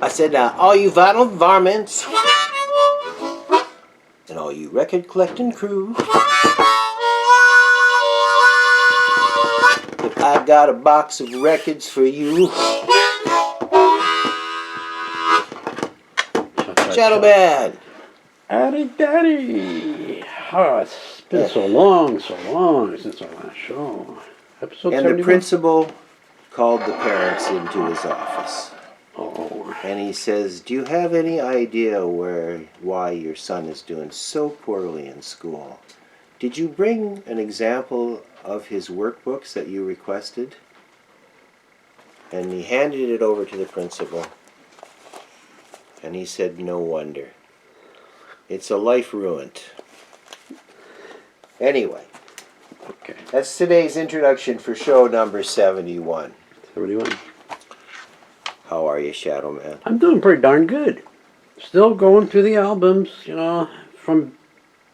I said, all you vinyl varmints and all you record collecting crew, I got a box of records for you. Shadow Band. Addy Daddy. Oh, it's been so long since our last show. Episode And 71. the principal called the parents into his office. Oh. And he says, do you have any idea why your son is doing so poorly in school? Did you bring an example of his workbooks that you requested? And he handed it over to the principal. And he said, no wonder. It's a life ruined. Anyway, Okay. that's today's introduction for show number 71. 71. How are you, Shadow Man? I'm doing pretty darn good. Still going through the albums, you know, from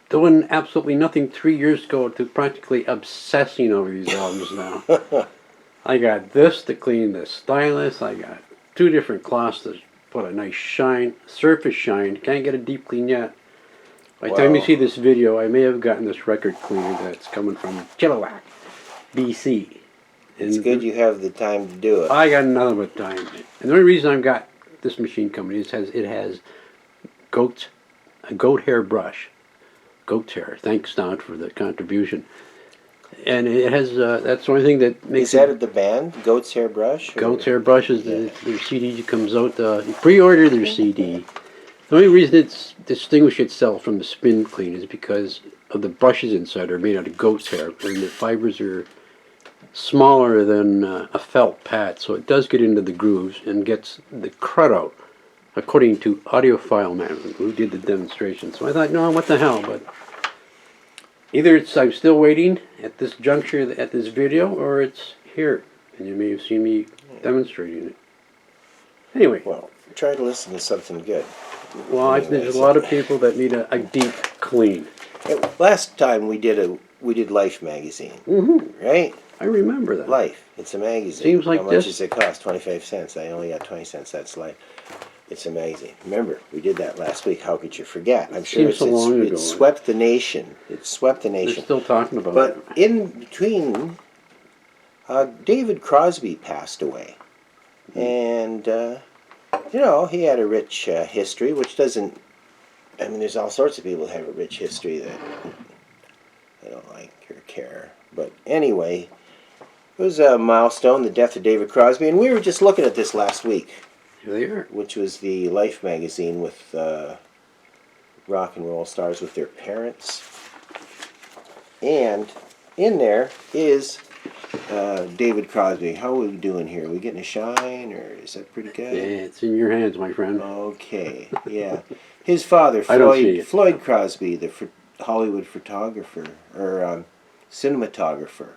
doing absolutely nothing 3 years ago to practically obsessing over these albums now. I got this to clean the stylus. I got 2 different cloths to put a nice shine, surface shine. Can't get a deep clean yet. By the time you see this video, I may have gotten this record cleaner that's coming from Chilliwack, BC. It's good you have the time to do it. I got nothing but time. And the only reason I've got this machine coming is it has a goat hair brush. Goat's hair. Thanks, Don, for the contribution. And it has, that's the only thing that makes Is that at the band? Goat's Hair Brush? Goat's Hair Brush is their CD comes out. You pre-order their CD. The only reason it's distinguished itself from the spin clean is because of the brushes inside are made out of goat's hair, and the fibers are smaller than a felt pad, so it does get into the grooves and gets the crud out, according to Audiophile Man, who did the demonstration. So I thought, no, what the hell, but either I'm still waiting at this juncture at this video, or it's here, and you may have seen me demonstrating it. Anyway. Well, try to listen to something good. Well, there's a lot of people that need a deep clean. Last time we did Life magazine, right? I remember that. Life, it's a magazine. Seems like How much does it cost? 25 cents. I only got 20 cents. That's Life. It's a magazine. Remember, we did that last week. How could you forget? I'm sure it swept the nation. It swept the nation. They're still talking about it. But in in between, David Crosby passed away. And, you know, he had a rich history, which doesn't... I mean, there's all sorts of people that have a rich history that I don't like or care. But anyway, it was a milestone, the death of David Crosby. And we were just looking at this last week. Here they are. Which was the Life magazine with rock and roll stars with their parents. And in there is David Crosby. How are we doing here? Are we getting a shine, or is that pretty good? Yeah, it's in your hands, my friend. Okay, yeah. His father, Floyd Crosby, the Hollywood photographer, or cinematographer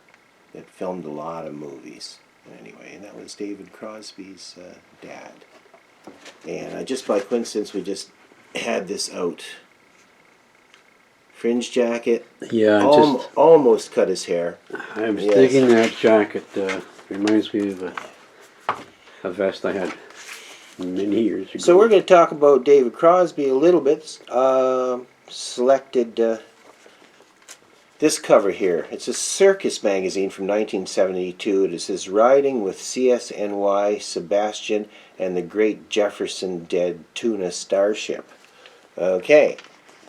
that filmed a lot of movies. Anyway, and that was David Crosby's dad. And just by coincidence, we just had this out. Fringe jacket. Yeah, almost cut his hair. I was digging that jacket. Reminds me of a vest I had many years ago. So we're going to talk about David Crosby a little bit. Selected this cover here. It's a Circus magazine from 1972. It says, Riding with CSNY, Sebastian, and the Great Jefferson Dead Tuna Starship. Okay,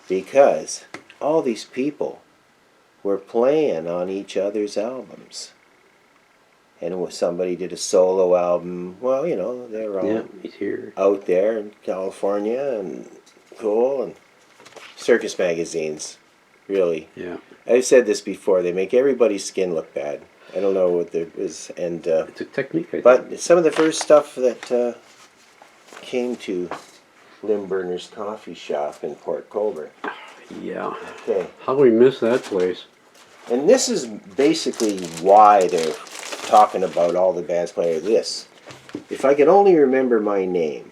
because all these people were playing on each other's albums. And somebody did a solo album. Well, you know, they're all out there in California and cool. And circus magazines, really. Yeah. I've said this before. They make everybody's skin look bad. I don't know what there is. And it's a technique, I think. But some of the first stuff that came to Limburner's Coffee Shop in Port Colborne. Yeah. Okay. How do we miss that place? And this is basically why they're talking about all the bands playing this. If I could only remember my name.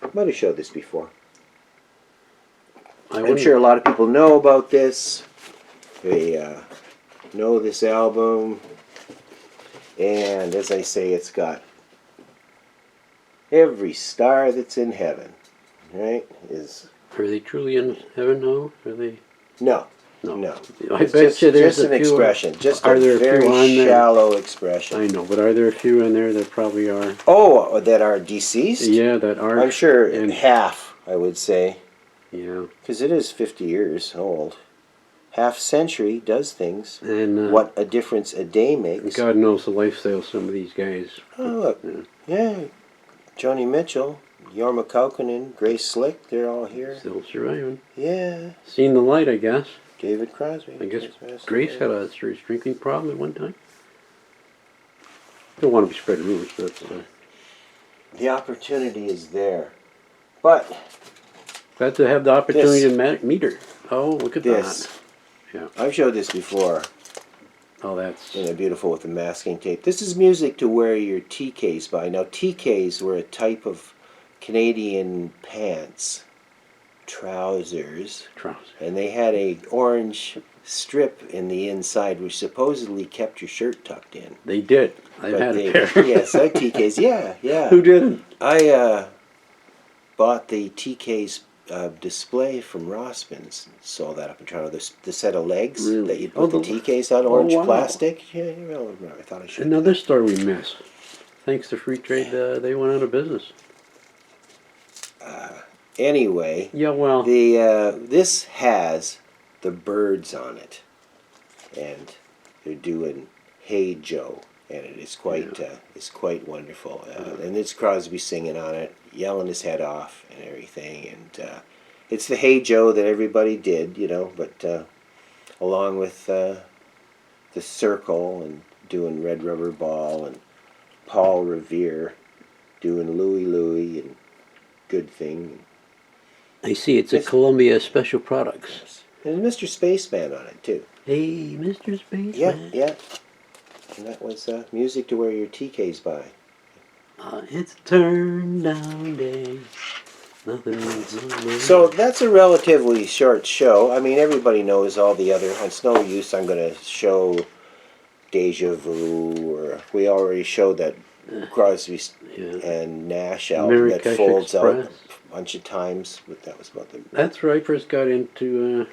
I might have showed this before. I'm sure a lot of people know about this. They know this album. And as I say, it's got every star that's in heaven, right? Are they truly in heaven? No, are they? No. No. No. I It's bet you there's just a an few. expression, just Are a there a few very on there? shallow expression. I know, but are there a few in there that probably are? Oh, that are deceased? Yeah, that are. I'm sure And half, I would say, yeah, because it is 50 years old. Half century does things. and What a difference a day makes. God knows the lifestyle of some of these guys. Oh, look. Yeah. Johnny Mitchell, Jorma Kaukonen, Grace Slick, they're all here. Still surviving. Yeah. Seen the light, I guess. David Crosby. I guess Christmas. Grace had a serious drinking problem at one time. Don't want to be spreading rumors, but The opportunity is there. But glad to have the opportunity to meet her. Oh, look at this. that. Yeah. I've showed this before Oh, that's. in a beautiful with the masking tape. This is music to wear your TKs by. Now, TKs were a type of Canadian pants, trousers, and they had a orange strip in the inside which supposedly kept your shirt tucked in. They did. I've But had a pair. Yes, I TKs. Yeah, yeah. Who didn't? I bought the TKs display from Rossman's. Saw that up in Toronto. The set of legs Really? that you Oh, put the TKs on, orange wow. plastic. Yeah, well, I thought I should. Another store we missed. Thanks to free trade, they went out of business. Anyway, Yeah, well, this has the birds on it, and they're doing "Hey Joe," and it is quite wonderful. And it's Crosby singing on it, yelling his head off and everything, and it's the "Hey Joe" that everybody did, but along with the Circle and doing Red Rubber Ball and Paul Revere doing Louie Louie and Good Thing. I see it's a Columbia Special Products. And Mr. Spaceman on it too. Hey, Mr. Spaceman. Yeah, yeah. And that was music to wear your TKs by. It's a turn down day. Nothing. So that's a relatively short show. I mean, everybody knows all the other. It's no use I'm going to show Deja Vu, or we already showed that Crosby and Nash album that Marrakesh folds out Express. a bunch of times. But that was about the. That's where I first got into,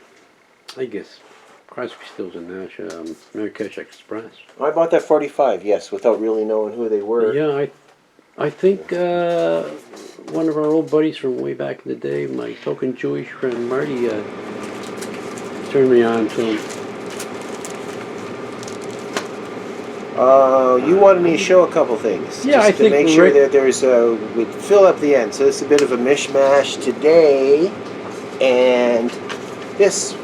I guess, Crosby, Stills and Nash, Marrakesh Express. I bought that 45, yes, without really knowing who they were. Yeah, I think one of our old buddies from way back in the day, my token Jewish friend Marty, turned me on to him. You wanted me to show a couple things. Yeah, just I to think make sure that there's we fill up the end. So it's a bit of a mishmash today, and this.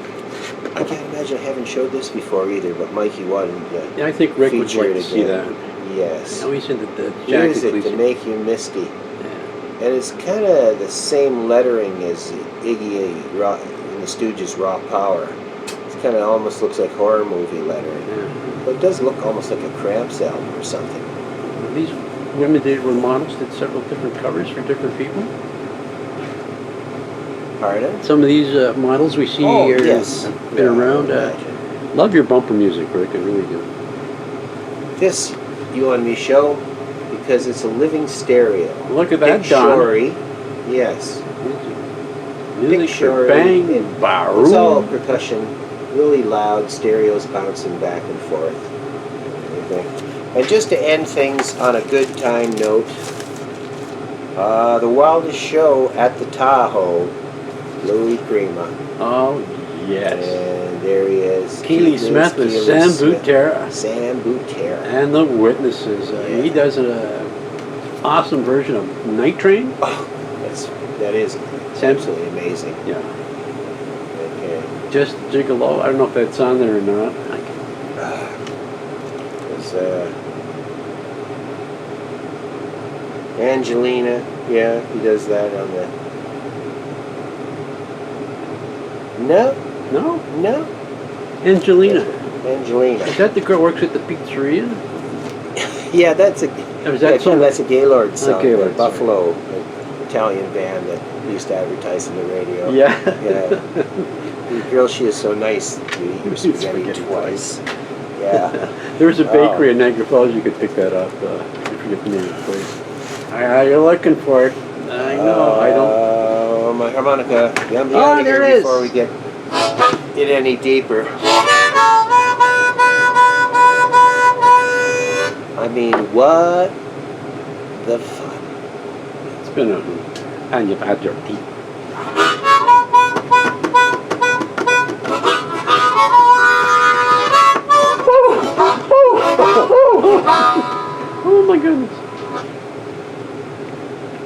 I can't imagine I haven't showed this before either, but Mikey wanted to Yeah, I think Rick would feature like it to see again. that. Yes. Now he's into the Jack Music to make you misty. And it's kind of the same lettering as Iggy in the Stooges' Raw Power. It kind of almost looks like horror movie lettering. Yeah. But it does look almost like a Cramps album or something. These women were models, did several different covers for different people. Pardon? Some of these models we see here have been around. Love your bumper music, Rick. I really do. This you wanted me to show because it's a living stereo. Look at that, Dick Don. Shorey, yes. Music Dick for Shorey bang, and baroo. it's all percussion, really loud, stereos bouncing back and forth. Everything. And just to end things on a good time note, the wildest show at the Tahoe, Louis Prima. Oh, yes. And there he is. Keely Smith with Sam Butera. Sam Butera. And the Witnesses. He does an awesome version of Night Train. Oh, that is absolutely amazing. Yeah. Okay. Just Gigolo. I don't know if that's on there or not. There's Angelina. Yeah, he does that on the. No. Angelina. Angelina. Is that the girl who works at the pizzeria? Yeah, that's a. Or is that that's a Gaylord song. Gaylord, Buffalo, an Italian band that used to advertise on the radio. Yeah. Yeah. The girl, she is so nice. You eat your spaghetti twice. Yeah, There's a bakery in Niagara Falls. You could pick that up. I forget the name of the place. You're looking for it. I know. I don't. My harmonica. Let me Oh, out of there here it is. before we get it any deeper. I mean, what the fuck? It's been a. And you've had your teeth. Oh my goodness.